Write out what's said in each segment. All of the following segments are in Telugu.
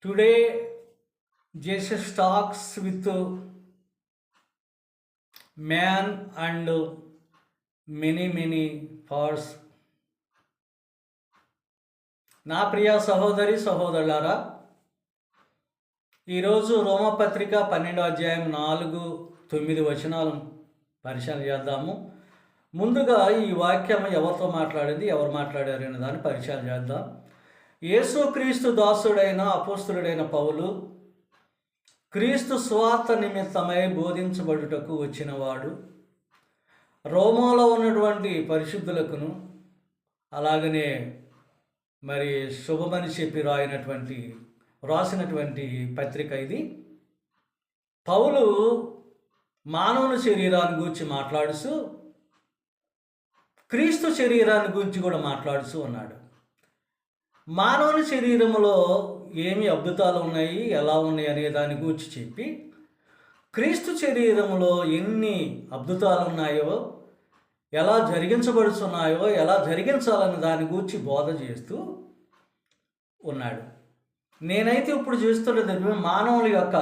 Today, Jesus talks with man and many powers. నా ప్రియ సహోదరి సహోదరులారా, ఈరోజు రోమపత్రిక 12వ అధ్యాయం 4-9 వచనాలు పరిశీలన చేద్దాము. ముందుగా ఈ వాక్యం ఎవరితో మాట్లాడింది, ఎవరు మాట్లాడారు అనే దాన్ని పరిశీలన చేద్దాం. యేసుక్రీస్తు దాసుడైన అపోస్తులుడైన పౌలు క్రీస్తు స్వార్థ నిమిత్తమై బోధించబడుటకు వచ్చినవాడు, రోమాలో ఉన్నటువంటి పరిశుద్ధులకును అలాగనే మరి శుభమని చెప్పి రాసినటువంటి పత్రిక ఇది. పౌలు మానవుని శరీరాన్ని గురించి మాట్లాడుతూ క్రీస్తు శరీరాన్ని గురించి కూడా మాట్లాడుతూ ఉన్నాడు. మానవుని శరీరంలో ఏమి అద్భుతాలు ఉన్నాయి, ఎలా ఉన్నాయి అనే దాని గురించి చెప్పి క్రీస్తు శరీరంలో ఎన్ని అద్భుతాలు ఉన్నాయో, ఎలా జరిగించబడుతున్నాయో, ఎలా జరిగించాలన్న దాని గురించి బోధ చేస్తూ ఉన్నాడు. నేనైతే ఇప్పుడు చూస్తున్నది మానవుల యొక్క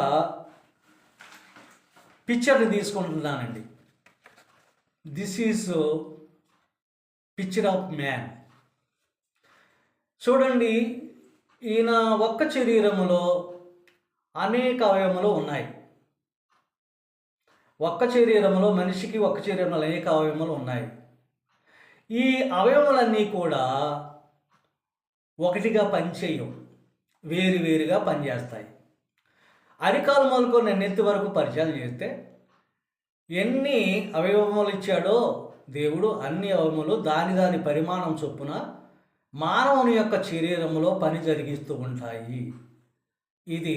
పిక్చర్ని తీసుకుంటున్నానండి. This is picture of man. చూడండి, ఈయన ఒక్క శరీరములో అనేక అవయవములు ఉన్నాయి. ఒక్క శరీరంలో మనిషికి ఒక్క శరీరంలో అనేక అవయవములు ఉన్నాయి. ఈ అవయవములన్నీ కూడా ఒకటిగా పనిచేయవు, వేరువేరుగా పనిచేస్తాయి. అరికాలు మొదలుకొని నెత్తి వరకు పరిచయం చేస్తే ఎన్ని అవయవములు ఇచ్చాడో దేవుడు, అన్ని అవయవములు దాని పరిమాణం చొప్పున మానవుని యొక్క శరీరంలో పని జరిగిస్తూ ఉంటాయి. ఇది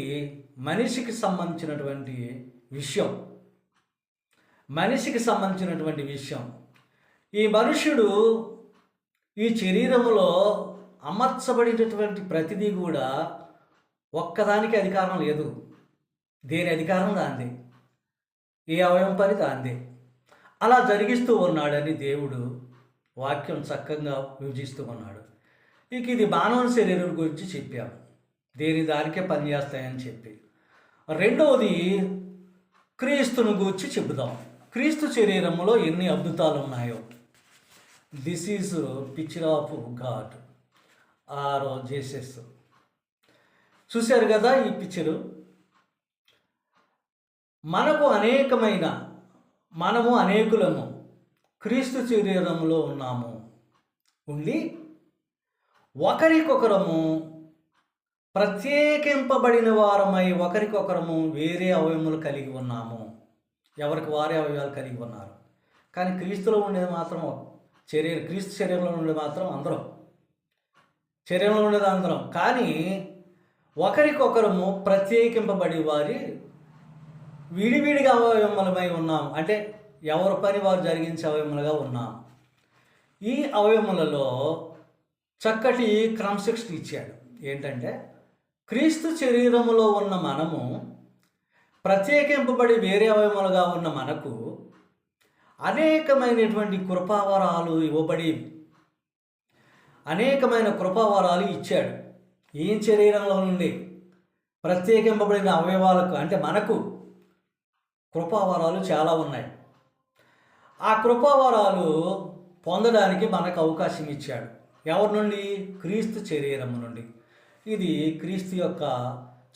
మనిషికి సంబంధించినటువంటి విషయం. ఈ మనుష్యుడు ఈ శరీరంలో అమర్చబడినటువంటి ప్రతిదీ కూడా ఒక్కదానికి అధికారం లేదు. దేని అధికారం దాందే, ఏ అవయవం పని దాందే. అలా జరిగిస్తూ ఉన్నాడని దేవుడు వాక్యం చక్కగా విభజిస్తూ ఉన్నాడు. ఇక ఇది మానవ శరీరం గురించి చెప్పాము, దేని దానికే పనిచేస్తాయని చెప్పి. రెండవది క్రీస్తుని గురించి చెబుదాం. క్రీస్తు శరీరంలో ఎన్ని అద్భుతాలు ఉన్నాయో. This is picture of God or Jesus. చూశారు కదా ఈ పిక్చరు. మనము అనేకులము క్రీస్తు శరీరంలో ఉండి ఒకరికొకరము ప్రత్యేకింపబడిన వారమై ఒకరికొకరము వేరే అవయవములు కలిగి ఉన్నాము. ఎవరికి వారే అవయవాలు కలిగి ఉన్నారు. కానీ క్రీస్తులో ఉండేది మాత్రం క్రీస్తు శరీరంలో ఉండేది మాత్రం అందరం. కానీ ఒకరికొకరము ప్రత్యేకింపబడి వారి విడివిడిగా అవయవములమై ఉన్నాం. అంటే ఎవరి పని వారు జరిగించే అవయవములుగా ఉన్నాం. ఈ అవయవములలో చక్కటి క్రమశిక్షణ ఇచ్చాడు. ఏంటంటే క్రీస్తు శరీరములో ఉన్న మనము ప్రత్యేకింపబడి వేరే అవయవములుగా ఉన్న మనకు అనేకమైనటువంటి కృపావరాలు అనేకమైన కృపావరాలు ఇచ్చాడు. ఈ శరీరంలో నుండి ప్రత్యేకింపబడిన అవయవాలకు అంటే మనకు కృపావరాలు చాలా ఉన్నాయి. ఆ కృపావరాలు పొందడానికి మనకు అవకాశం ఇచ్చాడు. ఎవరి నుండి? క్రీస్తు శరీరము నుండి. ఇది క్రీస్తు యొక్క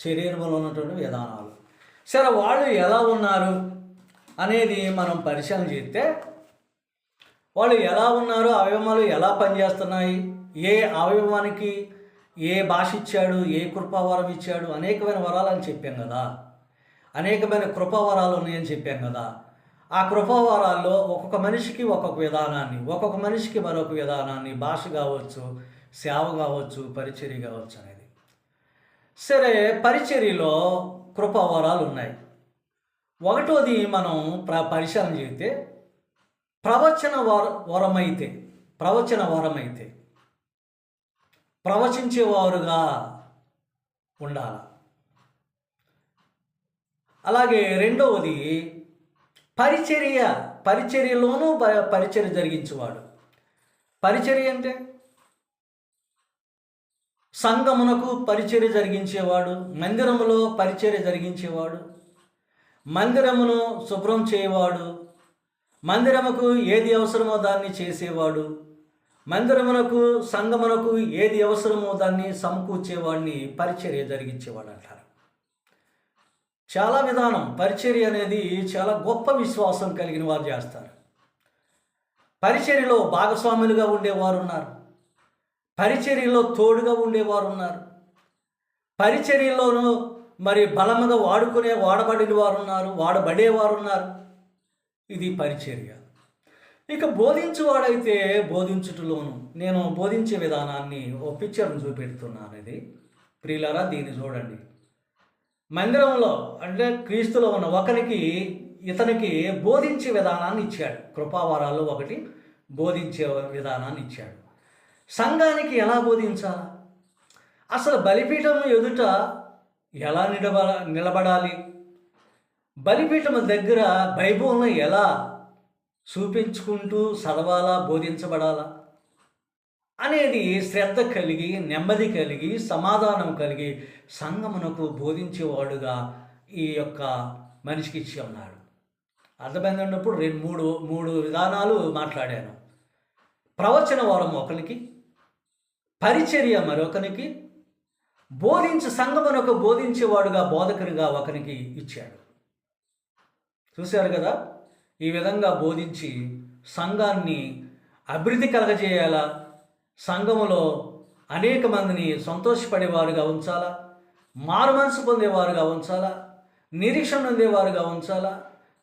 శరీరంలో ఉన్నటువంటి విధానాలు. సరే, వాళ్ళు ఎలా ఉన్నారు అనేది మనం పరిశీలన చేస్తే, వాళ్ళు ఎలా ఉన్నారు, అవయవాలు ఎలా పనిచేస్తున్నాయి, ఏ అవయవానికి ఏ భాష ఇచ్చాడు, ఏ కృపావరం ఇచ్చాడు, అనేకమైన వరాలు అని చెప్పాం కదా, అనేకమైన కృపావరాలు ఉన్నాయని చెప్పాం కదా. ఆ కృపావరాల్లో ఒక్కొక్క మనిషికి ఒక్కొక్క విధానాన్ని, ఒక్కొక్క మనిషికి మరొక విధానాన్ని, భాష కావచ్చు, సేవ కావచ్చు, పరిచర్య కావచ్చు అనేది. సరే, పరిచర్యలో కృపావరాలు ఉన్నాయి. ఒకటోది మనం పరిశీలన చేస్తే ప్రవచన వరమైతే ప్రవచించేవారుగా ఉండాలి. అలాగే రెండవది పరిచర్యలోనూ పరిచర్య జరిగించేవాడు. పరిచర్య అంటే సంఘమునకు పరిచర్య జరిగించేవాడు, మందిరములో పరిచర్య జరిగించేవాడు, మందిరమును శుభ్రం చేయవాడు, మందిరముకు ఏది అవసరమో దాన్ని చేసేవాడు, మందిరమునకు సంఘమునకు ఏది అవసరమో దాన్ని సమకూర్చేవాడిని పరిచర్య జరిగించేవాడు అంటారు. చాలా విధానం పరిచర్య అనేది చాలా గొప్ప విశ్వాసం కలిగిన వారు చేస్తారు. పరిచర్యలో భాగస్వాములుగా ఉండేవారు ఉన్నారు, పరిచర్యలో తోడుగా ఉండేవారు ఉన్నారు, పరిచర్యలోనూ మరి బలముగా వాడబడిన వారు ఉన్నారు, వాడబడేవారు ఉన్నారు. ఇది పరిచర్య. ఇక బోధించువాడైతే బోధించుటలోను, నేను బోధించే విధానాన్ని ఓ పిక్చర్ను చూపెడుతున్నాను. ఇది ప్రియులారా, దీన్ని చూడండి. మందిరంలో అంటే క్రీస్తులో ఉన్న ఇతనికి బోధించే విధానాన్ని ఇచ్చాడు. కృపావరాల్లో ఒకటి బోధించే విధానాన్ని ఇచ్చాడు. సంఘానికి ఎలా బోధించాలా, అసలు బలిపీఠం ఎదుట ఎలా నిలబడాలి, బలిపీఠం దగ్గర బైబిల్ను ఎలా చూపించుకుంటూ చదవాలా, బోధించబడాలా అనేది శ్రద్ధ కలిగి, నెమ్మది కలిగి, సమాధానం కలిగి సంఘమునకు బోధించేవాడుగా ఈ యొక్క మనిషికి ఇచ్చి ఉన్నాడు. అర్థమైనప్పుడు మూడు విధానాలు మాట్లాడాను. ప్రవచన వరం ఒకరికి, పరిచర్య మరొకరికి, సంఘమునకు బోధించేవాడుగా బోధకునిగా ఒకరికి ఇచ్చాడు. చూశారు కదా, ఈ విధంగా బోధించి సంఘాన్ని అభివృద్ధి కలగజేయాలా, సంఘములో అనేక మందిని సంతోషపడేవారుగా ఉంచాలా, మారు మనసు పొందేవారుగా ఉంచాలా, నిరీక్షణ పొందేవారుగా ఉంచాలా,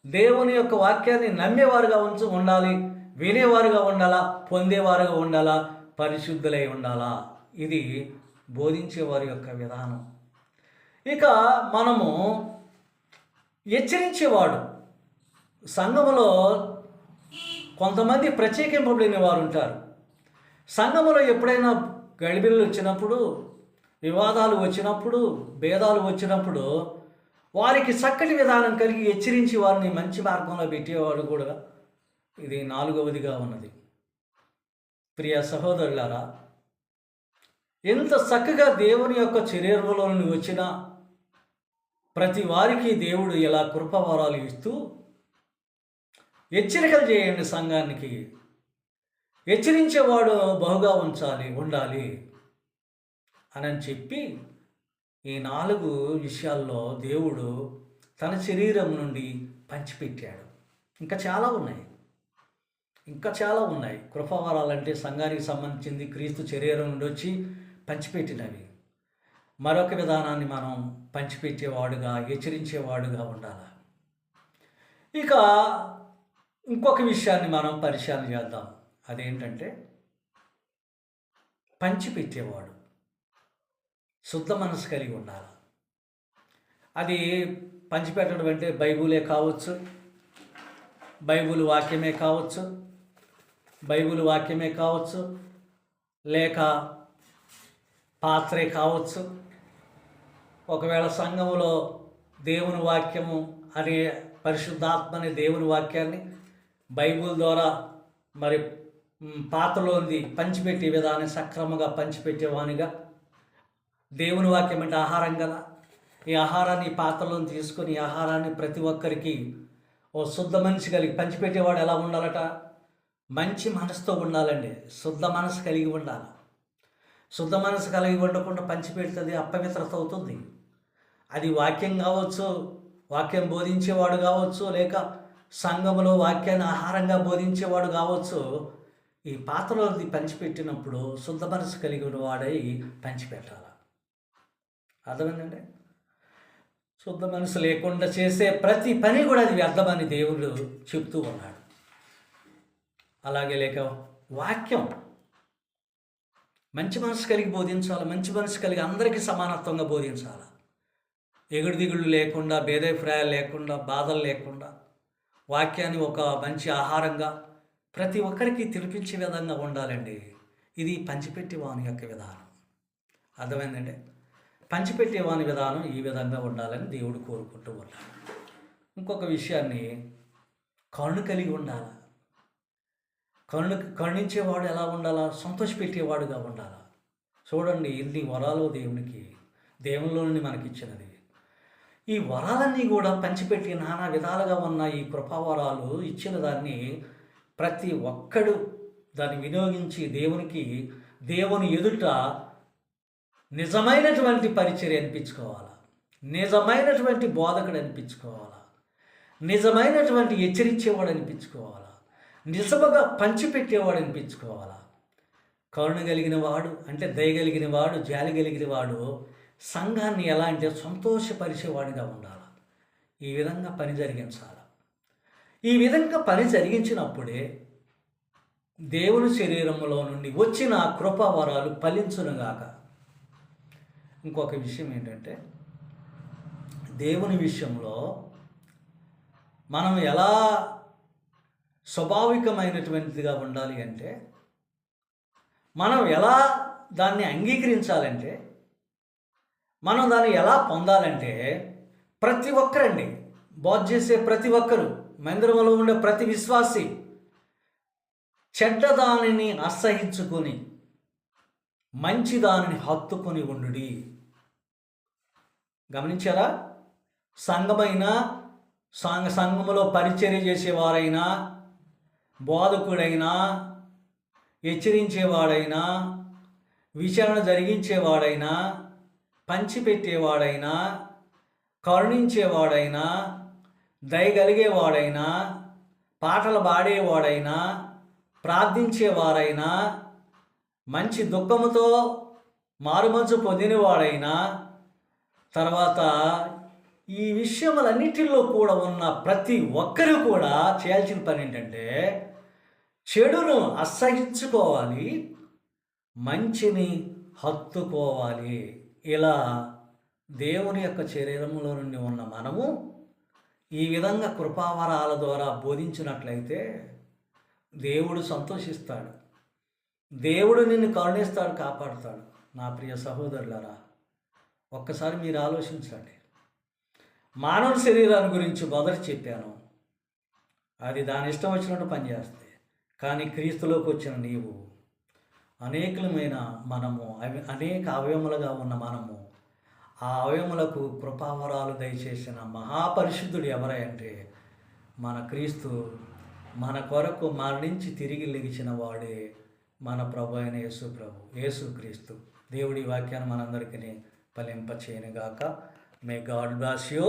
దేవుని యొక్క వాక్యాన్ని నమ్మేవారుగా ఉండాలి, వినేవారుగా ఉండాలా, పొందేవారుగా ఉండాలా, పరిశుద్ధులై ఉండాలా. ఇది బోధించేవారి యొక్క విధానం. ఇక మనము హెచ్చరించేవాడు. సంఘములో కొంతమంది ప్రత్యేకింపబడిన వారు ఉంటారు. సంఘములో ఎప్పుడైనా గడిబిళ్ళు వచ్చినప్పుడు, వివాదాలు వచ్చినప్పుడు, భేదాలు వచ్చినప్పుడు వారికి చక్కటి విధానం కలిగి హెచ్చరించి వారిని మంచి మార్గంలో పెట్టేవాడు కూడా ఇది 4వదిగా ఉన్నది. ప్రియ సహోదరులారా, ఎంత చక్కగా దేవుని యొక్క శరీరంలో నుండి వచ్చిన ప్రతి వారికి దేవుడు ఇలా కృపవరాలు ఇస్తూ హెచ్చరికలు చేయండి, సంఘానికి హెచ్చరించేవాడు బహుగా ఉండాలి అని చెప్పి ఈ 4 విషయాల్లో దేవుడు తన శరీరం నుండి పంచిపెట్టాడు. ఇంకా చాలా ఉన్నాయి. కృపావరాలంటే సంఘానికి సంబంధించింది, క్రీస్తు శరీరం నుండి వచ్చి పంచిపెట్టినవి. మరొక విధానాన్ని మనం పంచిపెట్టేవాడుగా, హెచ్చరించేవాడుగా ఉండాలి. ఇక ఇంకొక విషయాన్ని మనం పరిశీలన చేద్దాం. అదేంటంటే పంచిపెట్టేవాడు శుద్ధ మనసు కలిగి ఉండాలి. అది పంచిపెట్టడం అంటే బైబిలే కావచ్చు, బైబిల్ వాక్యమే కావచ్చు, లేక పాత్రే కావచ్చు. ఒకవేళ సంఘములో దేవుని వాక్యము అనే పరిశుద్ధాత్మ అనే దేవుని వాక్యాన్ని బైబిల్ ద్వారా మరి పాత్రలోంది పంచిపెట్టే విధానం సక్రమంగా పంచిపెట్టేవానిగా, దేవుని వాక్యం అంటే ఆహారం కదా, ఈ ఆహారాన్ని పాత్రలో తీసుకొని ఈ ఆహారాన్ని ప్రతి ఒక్కరికి ఓ శుద్ధ మనిషి కలిగి పంచిపెట్టేవాడు ఎలా ఉండాలట, మంచి మనసుతో ఉండాలండి. శుద్ధ మనసు కలిగి ఉండాలి. శుద్ధ మనసు కలిగి ఉండకుండా పంచిపెడుతుంది అపవిత్రత అవుతుంది. అది వాక్యం కావచ్చు, వాక్యం బోధించేవాడు కావచ్చు, లేక సంఘములో వాక్యాన్ని ఆహారంగా బోధించేవాడు కావచ్చు. ఈ పాత్రలో పంచిపెట్టినప్పుడు శుద్ధ మనసు కలిగి వాడై పంచిపెట్టాలి. అర్థమైందండి? శుద్ధ మనసు లేకుండా చేసే ప్రతి పని కూడా అది వ్యర్థమని దేవుడు చెప్తూ ఉన్నాడు. అలాగే లేక వాక్యం మంచి మనసు కలిగి బోధించాలి, మంచి మనసు కలిగి అందరికీ సమానత్వంగా బోధించాలి. ఎగుడు దిగుళ్ళు లేకుండా, భేదాభిప్రాయాలు లేకుండా, బాధలు లేకుండా వాక్యాన్ని ఒక మంచి ఆహారంగా ప్రతి ఒక్కరికి తినిపించే విధంగా ఉండాలండి. ఇది పంచిపెట్టేవాని యొక్క విధానం. అర్థమైందండి? పంచిపెట్టేవాని విధానం ఈ విధంగా ఉండాలని దేవుడు కోరుకుంటూ ఉన్నాడు. ఇంకొక విషయాన్ని, కరుణ కలిగి ఉండాలి. కరుణించేవాడు ఎలా ఉండాలా? సంతోషపెట్టేవాడుగా ఉండాలా. చూడండి ఎన్ని వరాలు దేవునిలో నుండి మనకిచ్చినది. ఈ వరాలన్నీ కూడా పంచిపెట్టి నానా విధాలుగా ఉన్న ఈ కృపావరాలు ఇచ్చిన దాన్ని ప్రతి ఒక్కడు దాన్ని వినియోగించి దేవుని ఎదుట నిజమైనటువంటి పరిచర్య అనిపించుకోవాలా, నిజమైనటువంటి బోధకుడు అనిపించుకోవాలా, నిజమైనటువంటి హెచ్చరించేవాడు అనిపించుకోవాలా, నిజముగా పంచిపెట్టేవాడు అనిపించుకోవాలా. కరుణ కలిగిన వాడు అంటే దయగలిగిన వాడు, జాలి కలిగిన వాడు సంఘాన్ని ఎలా అంటే సంతోషపరిచేవాడిగా ఉండాలి. ఈ విధంగా పని జరిగించాలి. ఈ విధంగా పని జరిగించినప్పుడే దేవుని శరీరంలో నుండి వచ్చిన కృపావరాలు ఫలించునుగాక. ఇంకొక విషయం ఏంటంటే, దేవుని విషయంలో మనం ఎలా స్వాభావికమైనటువంటిదిగా ఉండాలి అంటే, మనం ఎలా దాన్ని అంగీకరించాలంటే, మనం దాన్ని ఎలా పొందాలంటే, ప్రతి ఒక్కరండి, బోధ చేసే ప్రతి ఒక్కరు, మందిరంలో ఉండే ప్రతి విశ్వాసి చెడ్డదానిని అసహించుకొని మంచి దానిని హత్తుకొని ఉండుడి. గమనించారా? సంఘములో పరిచర్య చేసేవారైనా, బోధకుడైనా, హెచ్చరించేవాడైనా, విచారణ జరిగించేవాడైనా, పంచిపెట్టేవాడైనా, కరుణించేవాడైనా, దయగలిగేవాడైనా, పాటలు పాడేవాడైనా, ప్రార్థించేవారైనా, మంచి దుఃఖముతో మారుమనసు పొందినవాడైనా, తర్వాత ఈ విషయములన్నిటిలో కూడా ఉన్న ప్రతి ఒక్కరూ కూడా చేయాల్సిన పని ఏంటంటే, చెడును అసహించుకోవాలి, మంచిని హత్తుకోవాలి. ఇలా దేవుని యొక్క శరీరంలో నుండి ఉన్న మనము ఈ విధంగా కృపావరాల ద్వారా బోధించినట్లయితే దేవుడు సంతోషిస్తాడు, దేవుడు నిన్ను కరుణిస్తాడు, కాపాడుతాడు. నా ప్రియ సహోదరులారా, ఒక్కసారి మీరు ఆలోచించండి. మానవ శరీరాన్ని గురించి మొదట చెప్పాను, అది దాని ఇష్టం వచ్చినట్టు పనిచేస్తుంది. కానీ క్రీస్తులోకి వచ్చిన నీవు, అనేకమైన మనము అనేక అవయములుగా ఉన్న మనము, ఆ అవయములకు కృపావరాలు దయచేసిన మహాపరిశుద్ధుడు ఎవరంటే మన క్రీస్తు. మన కొరకు మరణించి తిరిగి లెగిచిన వాడే మన ప్రభు అయిన యేసుక్రీస్తు. దేవుడి వాక్యాన్ని మనందరికీ ఫలింపచేయనుగాక. May God bless you.